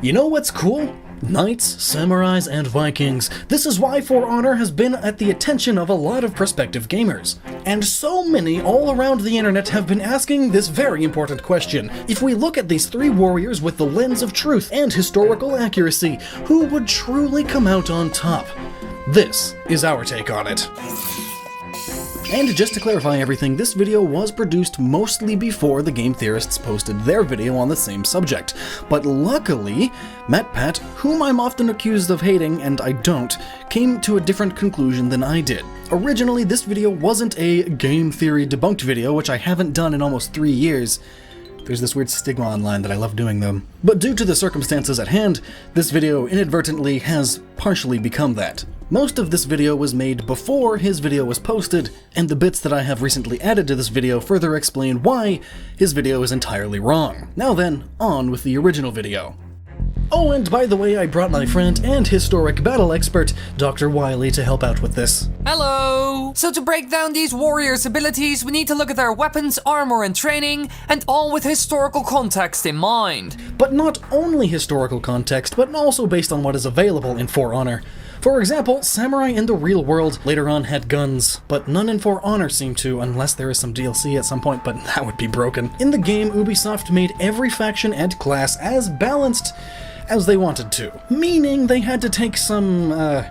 You know what's cool? Knights, samurais, and Vikings. This is why For Honor has been at the attention of a lot of prospective gamers. And so many all around the internet have been asking this very important question. If we look at these three warriors with the lens of truth and historical accuracy, who would truly come out on top? This is our take on it. And just to clarify everything, this video was produced mostly before the Game Theorists posted their video on the same subject. But luckily, MatPat, whom I'm often accused of hating, and I don't, came to a different conclusion than I did. Originally, this video wasn't a game theory debunked video, which I haven't done in almost 3 years. There's this weird stigma online that I love doing them. But due to the circumstances at hand, this video inadvertently has partially become that. Most of this video was made before his video was posted, and the bits that I have recently added to this video further explain why his video is entirely wrong. Now then, on with the original video. Oh, and by the way, I brought my friend and historic battle expert, Dr. Wiley, to help out with this. Hello! So to break down these warriors' abilities, we need to look at their weapons, armor, and training, and all with historical context in mind. But not only historical context, but also based on what is available in For Honor. For example, samurai in the real world later on had guns, but none in For Honor seem to, unless there is some DLC at some point, but that would be broken. In the game, Ubisoft made every faction and class as balanced as they wanted to, meaning they had to take some,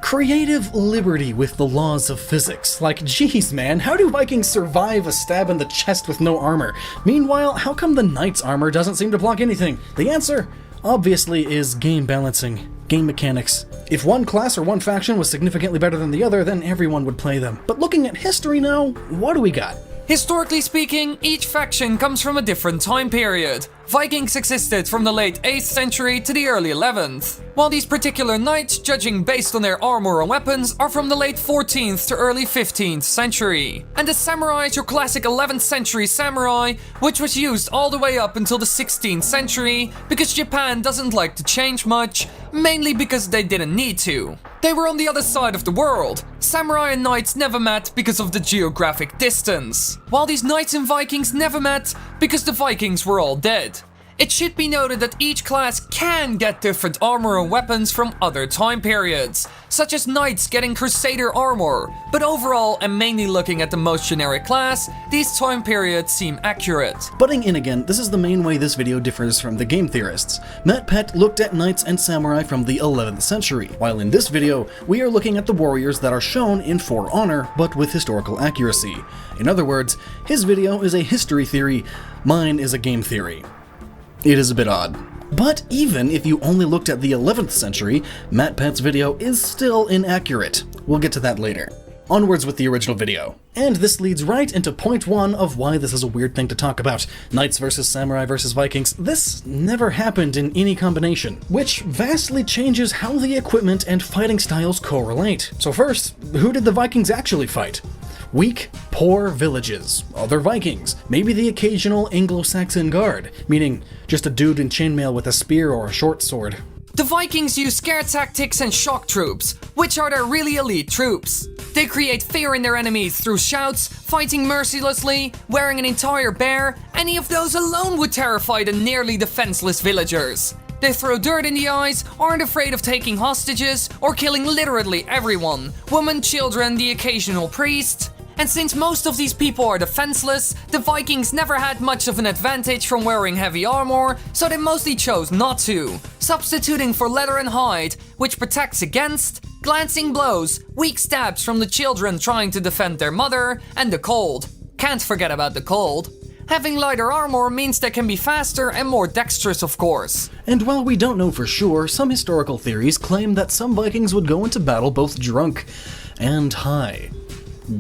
creative liberty with the laws of physics. Like, geez man, how do Vikings survive a stab in the chest with no armor? Meanwhile, how come the Knight's armor doesn't seem to block anything? The answer, obviously, is game balancing. Game mechanics. If one class or one faction was significantly better than the other, then everyone would play them. But looking at history now, what do we got? Historically speaking, each faction comes from a different time period. Vikings existed from the late 8th century to the early 11th, while these particular knights, judging based on their armor and weapons, are from the late 14th to early 15th century. And the samurai is your classic 11th century samurai, which was used all the way up until the 16th century, because Japan doesn't like to change much, mainly because they didn't need to. They were on the other side of the world. Samurai and knights never met because of the geographic distance, while these knights and Vikings never met because the Vikings were all dead. It should be noted that each class can get different armor and weapons from other time periods, such as knights getting crusader armor, but overall, and mainly looking at the most generic class, these time periods seem accurate. Butting in again, this is the main way this video differs from the Game Theorists. MatPat looked at knights and samurai from the 11th century, while in this video, we are looking at the warriors that are shown in For Honor, but with historical accuracy. In other words, his video is a history theory, mine is a game theory. It is a bit odd. But even if you only looked at the 11th century, MatPat's video is still inaccurate. We'll get to that later. Onwards with the original video. And this leads right into point one of why this is a weird thing to talk about. Knights versus samurai versus Vikings. This never happened in any combination, which vastly changes how the equipment and fighting styles correlate. So first, who did the Vikings actually fight? Weak, poor villages, other Vikings, maybe the occasional Anglo-Saxon guard, meaning just a dude in chainmail with a spear or a short sword. The Vikings use scare tactics and shock troops, which are their really elite troops. They create fear in their enemies through shouts, fighting mercilessly, wearing an entire bear. Any of those alone would terrify the nearly defenseless villagers. They throw dirt in the eyes, aren't afraid of taking hostages, or killing literally everyone. Women, children, the occasional priest. And since most of these people are defenseless, the Vikings never had much of an advantage from wearing heavy armor, so they mostly chose not to, substituting for leather and hide, which protects against glancing blows, weak stabs from the children trying to defend their mother, and the cold. Can't forget about the cold. Having lighter armor means they can be faster and more dexterous, of course. And while we don't know for sure, some historical theories claim that some Vikings would go into battle both drunk and high.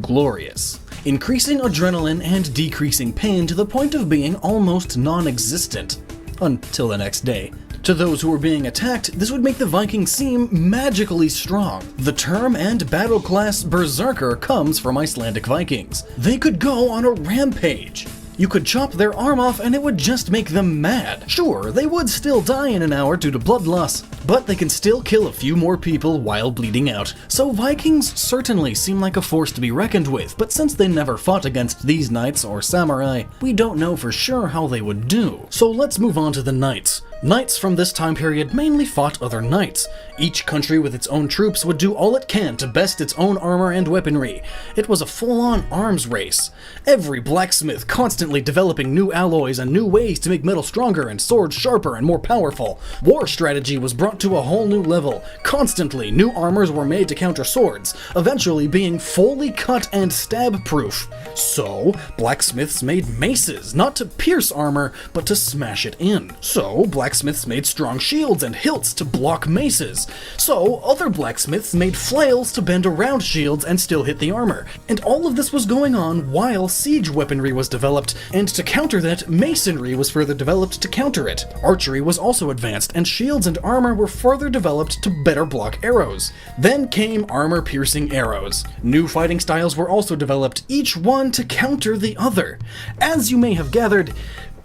Glorious. Increasing adrenaline and decreasing pain to the point of being almost non-existent. Until the next day. To those who were being attacked, this would make the Vikings seem magically strong. The term and battle class Berserker comes from Icelandic Vikings. They could go on a rampage. You could chop their arm off and it would just make them mad. Sure, they would still die in an hour due to blood loss, but they can still kill a few more people while bleeding out. So Vikings certainly seem like a force to be reckoned with, but since they never fought against these knights or samurai, we don't know for sure how they would do. So let's move on to the knights. Knights from this time period mainly fought other knights. Each country with its own troops would do all it can to best its own armor and weaponry. It was a full-on arms race. Every blacksmith constantly developing new alloys and new ways to make metal stronger and swords sharper and more powerful. War strategy was brought to a whole new level. Constantly, new armors were made to counter swords, eventually being fully cut and stab-proof. So, blacksmiths made maces, not to pierce armor, but to smash it in. So, blacksmiths made strong shields and hilts to block maces. So, other blacksmiths made flails to bend around shields and still hit the armor. And all of this was going on while siege weaponry was developed, and to counter that, masonry was further developed to counter it. Archery was also advanced, and shields and armor were further developed to better block arrows. Then came armor-piercing arrows. New fighting styles were also developed, each one to counter the other. As you may have gathered,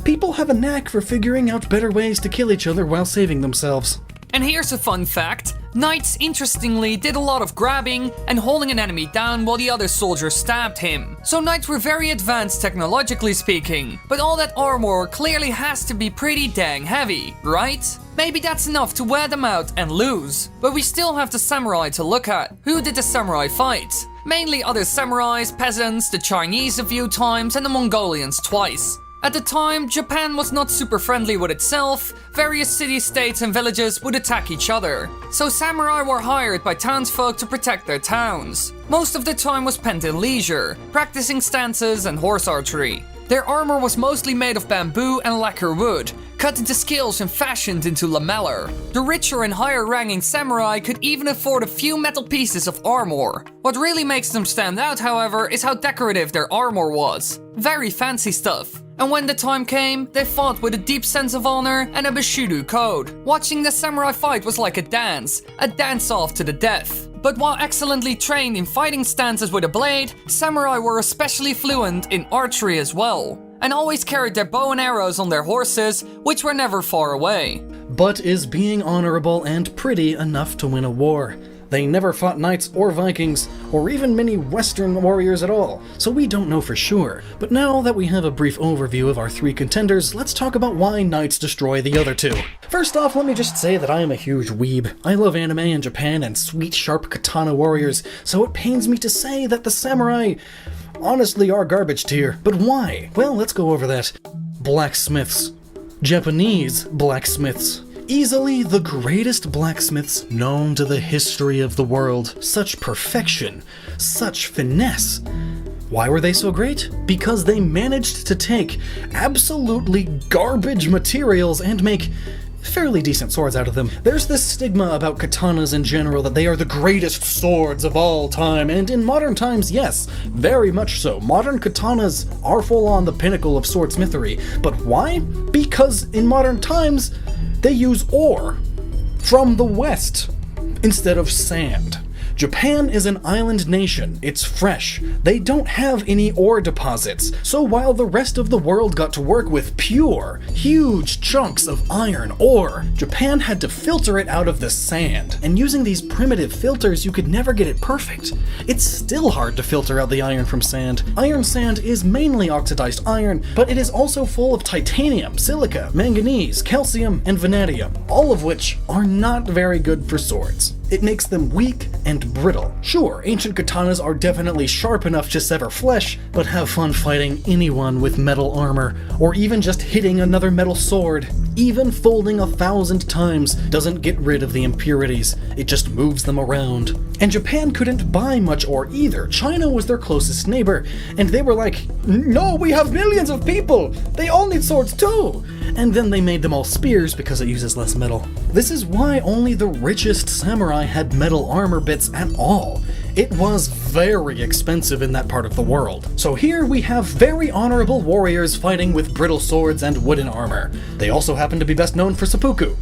people have a knack for figuring out better ways to kill each other while saving themselves. And here's a fun fact. Knights, interestingly, did a lot of grabbing and holding an enemy down while the other soldier stabbed him. So knights were very advanced technologically speaking, but all that armor clearly has to be pretty dang heavy, right? Maybe that's enough to wear them out and lose. But we still have the samurai to look at. Who did the samurai fight? Mainly other samurais, peasants, the Chinese a few times, and the Mongolians twice. At the time, Japan was not super friendly with itself. Various city-states and villages would attack each other. So samurai were hired by townsfolk to protect their towns. Most of the time was spent in leisure, practicing stances and horse archery. Their armor was mostly made of bamboo and lacquer wood, cut into scales and fashioned into lamellar. The richer and higher-ranking samurai could even afford a few metal pieces of armor. What really makes them stand out, however, is how decorative their armor was. Very fancy stuff. And when the time came, they fought with a deep sense of honor and a Bushido code. Watching the samurai fight was like a dance-off to the death. But while excellently trained in fighting stances with a blade, samurai were especially fluent in archery as well, and always carried their bow and arrows on their horses, which were never far away. But is being honorable and pretty enough to win a war? They never fought knights or Vikings, or even many Western warriors at all, so we don't know for sure. But now that we have a brief overview of our three contenders, let's talk about why knights destroy the other two. First off, let me just say that I am a huge weeb. I love anime and Japan and sweet, sharp katana warriors, so it pains me to say that the samurai honestly are garbage tier. But why? Well, let's go over that. Blacksmiths. Japanese blacksmiths. Easily the greatest blacksmiths known to the history of the world. Such perfection, such finesse. Why were they so great? Because they managed to take absolutely garbage materials and make fairly decent swords out of them. There's this stigma about katanas in general that they are the greatest swords of all time, and in modern times, yes, very much so. Modern katanas are full on the pinnacle of swordsmithery. But why? Because in modern times, they use ore from the west instead of sand. Japan is an island nation. It's fresh. They don't have any ore deposits. So while the rest of the world got to work with pure, huge chunks of iron ore, Japan had to filter it out of the sand. And using these primitive filters, you could never get it perfect. It's still hard to filter out the iron from sand. Iron sand is mainly oxidized iron, but it is also full of titanium, silica, manganese, calcium, and vanadium, all of which are not very good for swords. It makes them weak and brittle. Sure, ancient katanas are definitely sharp enough to sever flesh, but have fun fighting anyone with metal armor, or even just hitting another metal sword. Even folding 1,000 times doesn't get rid of the impurities, it just moves them around. And Japan couldn't buy much ore either. China was their closest neighbor, and they were like, no, we have millions of people! They all need swords too! And then they made them all spears because it uses less metal. This is why only the richest samurai had metal armor bits at all. It was very expensive in that part of the world. So here we have very honorable warriors fighting with brittle swords and wooden armor. They also happen to be best known for seppuku,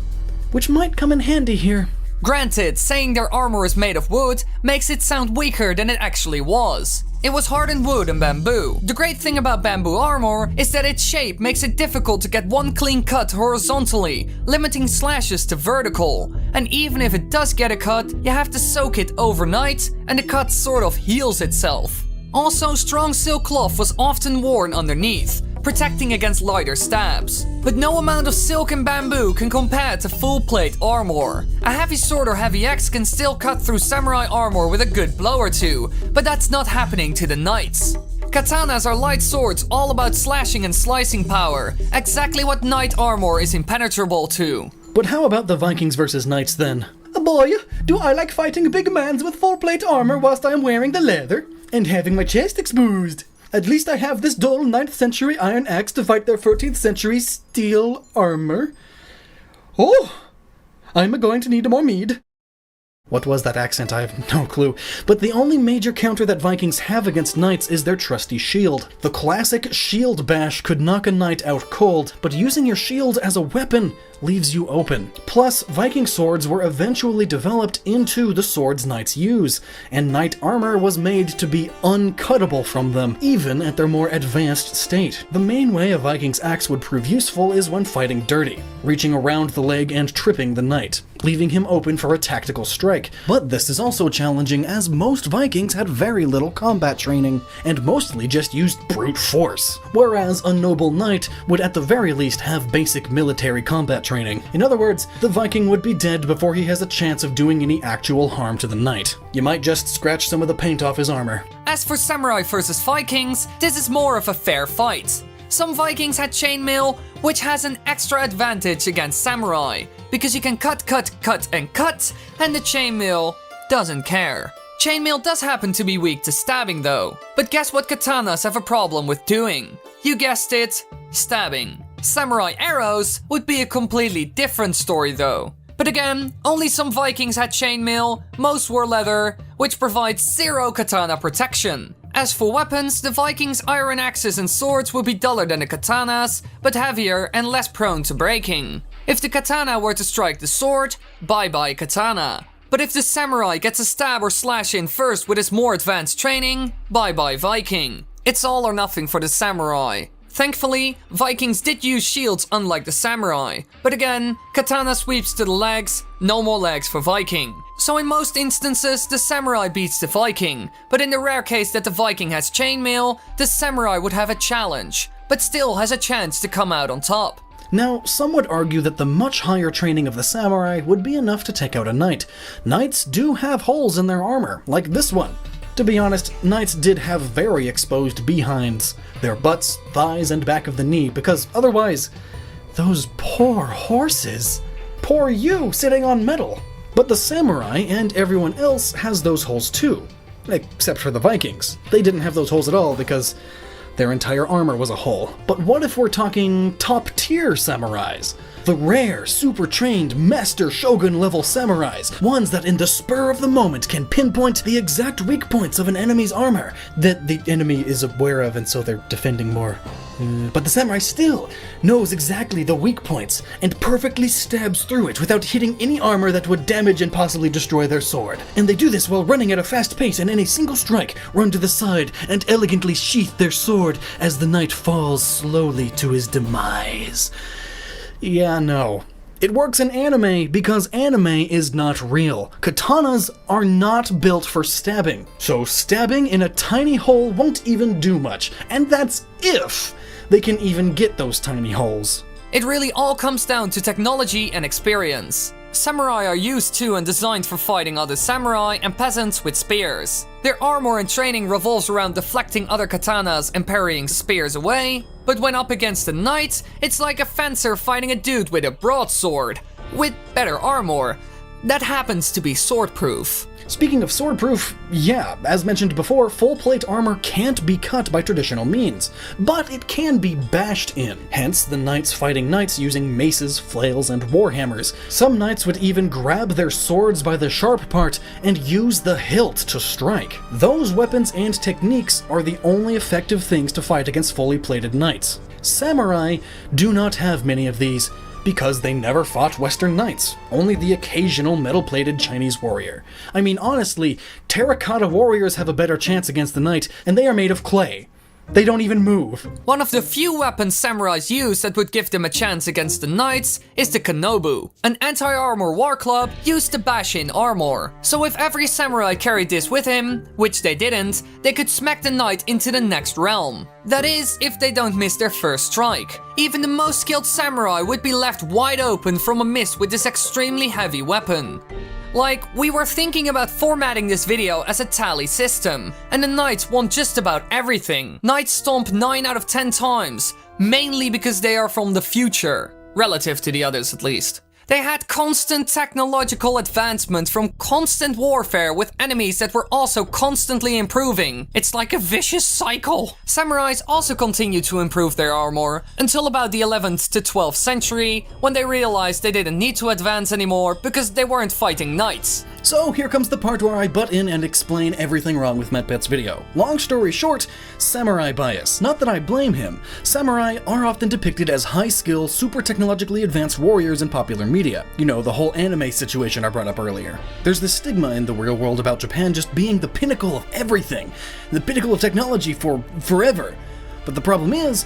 which might come in handy here. Granted, saying their armor is made of wood makes it sound weaker than it actually was. It was hardened wood and bamboo. The great thing about bamboo armor is that its shape makes it difficult to get one clean cut horizontally, limiting slashes to vertical. And even if it does get a cut, you have to soak it overnight, and the cut sort of heals itself. Also, strong silk cloth was often worn underneath, protecting against lighter stabs. But no amount of silk and bamboo can compare to full plate armor. A heavy sword or heavy axe can still cut through samurai armor with a good blow or two, but that's not happening to the knights. Katanas are light swords all about slashing and slicing power, exactly what knight armor is impenetrable to. But how about the Vikings versus Knights then? Boy, do I like fighting big mans with full plate armor whilst I am wearing the leather and having my chest exposed. At least I have this dull 9th century iron axe to fight their 14th century steel armor. Oh, I'm going to need more mead. What was that accent? I have no clue. But the only major counter that Vikings have against knights is their trusty shield. The classic shield bash could knock a knight out cold, but using your shield as a weapon leaves you open. Plus, Viking swords were eventually developed into the swords knights use, and knight armor was made to be uncuttable from them, even at their more advanced state. The main way a Viking's axe would prove useful is when fighting dirty, reaching around the leg and tripping the knight, leaving him open for a tactical strike. But this is also challenging as most Vikings had very little combat training, and mostly just used brute force, whereas a noble knight would at the very least have basic military combat training. In other words, the Viking would be dead before he has a chance of doing any actual harm to the knight. You might just scratch some of the paint off his armor. As for samurai versus Vikings, this is more of a fair fight. Some Vikings had chainmail, which has an extra advantage against samurai, because you can cut, and the chainmail doesn't care. Chainmail does happen to be weak to stabbing though, but guess what katanas have a problem with doing? You guessed it, stabbing. Samurai arrows would be a completely different story though. But again, only some Vikings had chainmail, most wore leather, which provides zero katana protection. As for weapons, the Vikings' iron axes and swords would be duller than the katanas, but heavier and less prone to breaking. If the katana were to strike the sword, bye-bye katana. But if the samurai gets a stab or slash in first with his more advanced training, bye-bye Viking. It's all or nothing for the samurai. Thankfully, Vikings did use shields unlike the samurai, but again, katana sweeps to the legs, no more legs for Viking. So in most instances, the samurai beats the Viking, but in the rare case that the Viking has chainmail, the samurai would have a challenge, but still has a chance to come out on top. Now, some would argue that the much higher training of the samurai would be enough to take out a knight. Knights do have holes in their armor, like this one. To be honest, knights did have very exposed behinds, their butts, thighs, and back of the knee, because otherwise, those poor horses. Poor you, sitting on metal. But the samurai and everyone else has those holes too, except for the Vikings. They didn't have those holes at all because their entire armor was a hole. But what if we're talking top-tier samurais? The rare, super-trained, master shogun-level samurais, ones that in the spur of the moment can pinpoint the exact weak points of an enemy's armor that the enemy is aware of and so they're defending more. But the samurai still knows exactly the weak points and perfectly stabs through it without hitting any armor that would damage and possibly destroy their sword. And they do this while running at a fast pace and in a single strike run to the side and elegantly sheath their sword as the knight falls slowly to his demise. Yeah, no. It works in anime because anime is not real. Katanas are not built for stabbing, so stabbing in a tiny hole won't even do much, and that's if they can even get those tiny holes. It really all comes down to technology and experience. Samurai are used to and designed for fighting other samurai and peasants with spears. Their armor and training revolves around deflecting other katanas and parrying spears away, but when up against a knight, it's like a fencer fighting a dude with a broadsword, with better armor, that happens to be swordproof. Speaking of swordproof, yeah, as mentioned before, full plate armor can't be cut by traditional means, but it can be bashed in. Hence, the knights fighting knights using maces, flails, and warhammers. Some knights would even grab their swords by the sharp part and use the hilt to strike. Those weapons and techniques are the only effective things to fight against fully plated knights. Samurai do not have many of these, because they never fought Western knights, only the occasional metal-plated Chinese warrior. I mean, honestly, terracotta warriors have a better chance against the knight, and they are made of clay. They don't even move. One of the few weapons samurais use that would give them a chance against the knights is the Kanobu, an anti-armor war club used to bash in armor. So if every samurai carried this with him, which they didn't, they could smack the knight into the next realm. That is, if they don't miss their first strike. Even the most skilled samurai would be left wide open from a miss with this extremely heavy weapon. Like, we were thinking about formatting this video as a tally system, and the knights won just about everything. Knights stomp 9 out of 10 times, mainly because they are from the future, relative to the others at least. They had constant technological advancement from constant warfare with enemies that were also constantly improving. It's like a vicious cycle. Samurais also continued to improve their armor until about the 11th to 12th century, when they realized they didn't need to advance anymore because they weren't fighting knights. So here comes the part where I butt in and explain everything wrong with MatPet's video. Long story short, samurai bias. Not that I blame him. Samurai are often depicted as high-skill, super technologically advanced warriors in popular media. You know, the whole anime situation I brought up earlier. There's this stigma in the real world about Japan just being the pinnacle of everything, the pinnacle of technology for forever. But the problem is,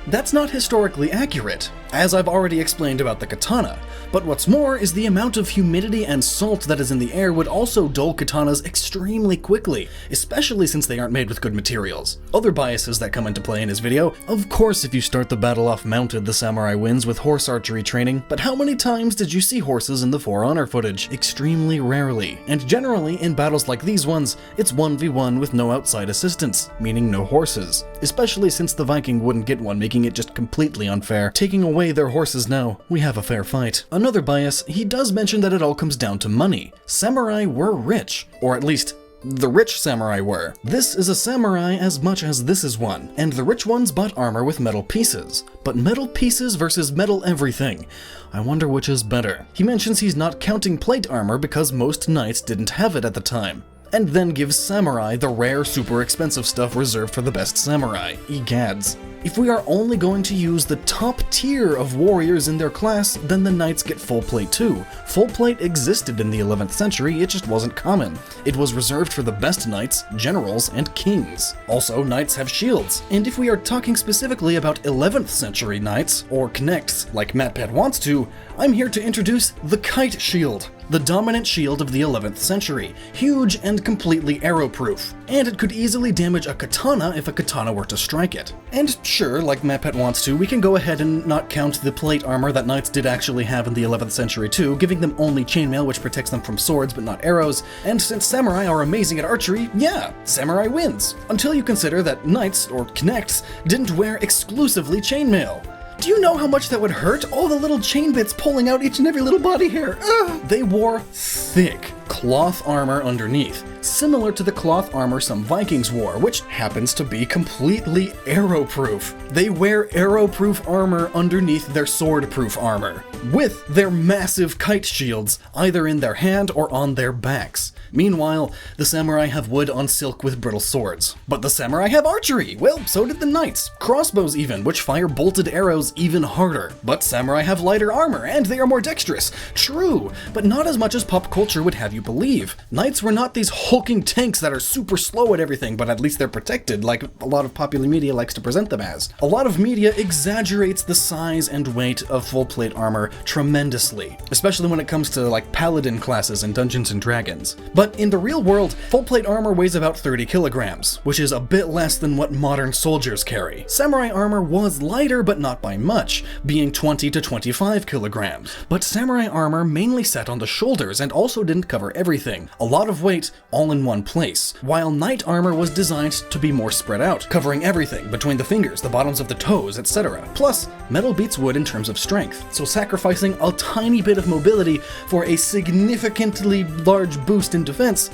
that's not historically accurate, as I've already explained about the katana. But what's more is the amount of humidity and salt that is in the air would also dull katanas extremely quickly, especially since they aren't made with good materials. Other biases that come into play in his video: of course if you start the battle off mounted, the samurai wins with horse archery training, but how many times did you see horses in the For Honor footage? Extremely rarely. And generally, in battles like these ones, it's 1v1 with no outside assistance, meaning no horses. Especially since the Viking wouldn't get one, making it just completely unfair. Taking away their horses now, we have a fair fight. Another bias, he does mention that it all comes down to money. Samurai were rich, or at least the rich samurai were. This is a samurai as much as this is one, and the rich ones bought armor with metal pieces. But metal pieces versus metal everything, I wonder which is better. He mentions he's not counting plate armor because most knights didn't have it at the time, and then gives samurai the rare, super expensive stuff reserved for the best samurai. Egads. If we are only going to use the top tier of warriors in their class, then the knights get full plate too. Full plate existed in the 11th century, it just wasn't common. It was reserved for the best knights, generals, and kings. Also, knights have shields. And if we are talking specifically about 11th century knights, or connects, like MatPet wants to, I'm here to introduce the kite shield. The dominant shield of the 11th century, huge and completely arrow-proof, and it could easily damage a katana if a katana were to strike it. And sure, like MatPet wants to, we can go ahead and not count the plate armor that knights did actually have in the 11th century too, giving them only chainmail which protects them from swords but not arrows, and since samurai are amazing at archery, yeah, samurai wins. Until you consider that knights, or connects, didn't wear exclusively chainmail. Do you know how much that would hurt? All the little chain bits pulling out each and every little body hair. Ugh. They wore thick cloth armor underneath, similar to the cloth armor some Vikings wore, which happens to be completely arrow-proof. They wear arrow-proof armor underneath their sword-proof armor, with their massive kite shields either in their hand or on their backs. Meanwhile, the samurai have wood on silk with brittle swords. But the samurai have archery! Well, so did the knights. Crossbows even, which fire bolted arrows even harder. But samurai have lighter armor, and they are more dexterous. True, but not as much as pop culture would have you believe. Knights were not these hulking tanks that are super slow at everything, but at least they're protected, like a lot of popular media likes to present them as. A lot of media exaggerates the size and weight of full plate armor tremendously, especially when it comes to like paladin classes in Dungeons and Dragons. But in the real world, full plate armor weighs about 30 kilograms, which is a bit less than what modern soldiers carry. Samurai armor was lighter, but not by much, being 20 to 25 kilograms. But samurai armor mainly sat on the shoulders and also didn't cover everything. A lot of weight all in one place, while knight armor was designed to be more spread out, covering everything between the fingers, the bottoms of the toes, etc. Plus, metal beats wood in terms of strength, so sacrificing a tiny bit of mobility for a significantly large boost in defense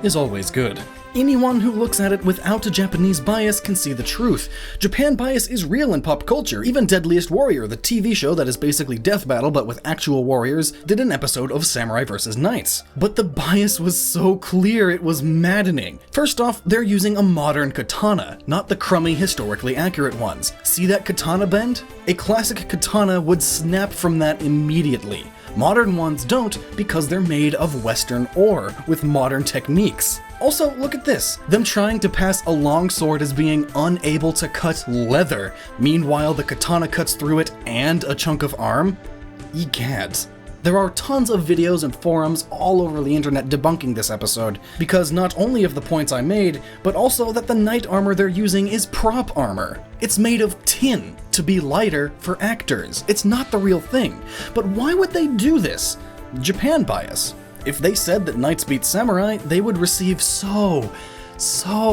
is always good. Anyone who looks at it without a Japanese bias can see the truth. Japan bias is real in pop culture. Even Deadliest Warrior, the TV show that is basically Death Battle but with actual warriors, did an episode of samurai versus knights. But the bias was so clear, it was maddening. First off, they're using a modern katana, not the crummy, historically accurate ones. See that katana bend? A classic katana would snap from that immediately. Modern ones don't because they're made of Western ore with modern techniques. Also, look at this. Them trying to pass a longsword as being unable to cut leather. Meanwhile, the katana cuts through it and a chunk of arm. Egads. There are tons of videos and forums all over the internet debunking this episode, because not only of the points I made, but also that the knight armor they're using is prop armor. It's made of tin to be lighter for actors. It's not the real thing. But why would they do this? Japan bias. If they said that knights beat samurai, they would receive so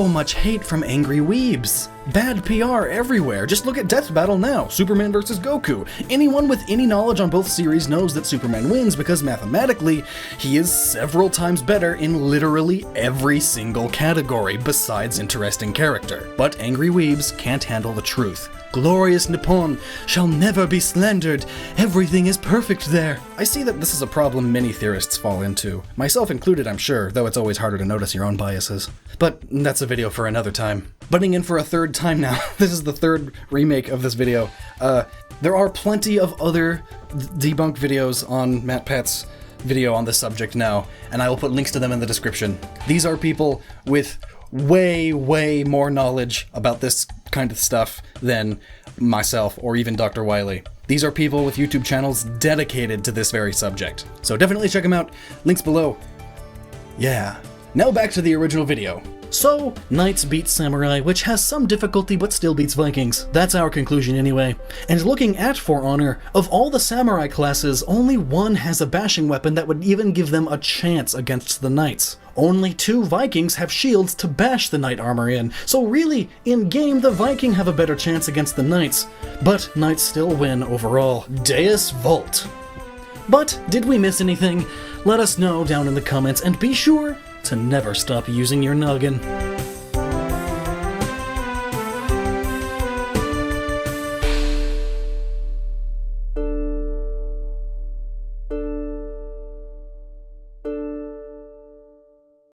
much hate from angry weebs. Bad PR everywhere. Just look at Death Battle now. Superman versus Goku. Anyone with any knowledge on both series knows that Superman wins because mathematically, he is several times better in literally every single category besides interesting character. But angry weebs can't handle the truth. Glorious Nippon shall never be slandered. Everything is perfect there. I see that this is a problem many theorists fall into. Myself included, I'm sure, though it's always harder to notice your own biases. But that's a video for another time. Butting in for a third time now. This is the third remake of this video. There are plenty of other debunked videos on MattPat's video on this subject now, and I will put links to them in the description. These are people with way more knowledge about this kind of stuff than myself or even Dr. Wiley. These are people with YouTube channels dedicated to this very subject. So definitely check them out. Links below. Yeah. Now back to the original video. So, Knights beat Samurai, which has some difficulty but still beats Vikings. That's our conclusion anyway. And looking at For Honor, of all the Samurai classes, only one has a bashing weapon that would even give them a chance against the Knights. Only 2 Vikings have shields to bash the Knight armor in, so really, in-game the Viking have a better chance against the Knights. But Knights still win overall. Deus Vult. But, did we miss anything? Let us know down in the comments, and be sure to never stop using your noggin.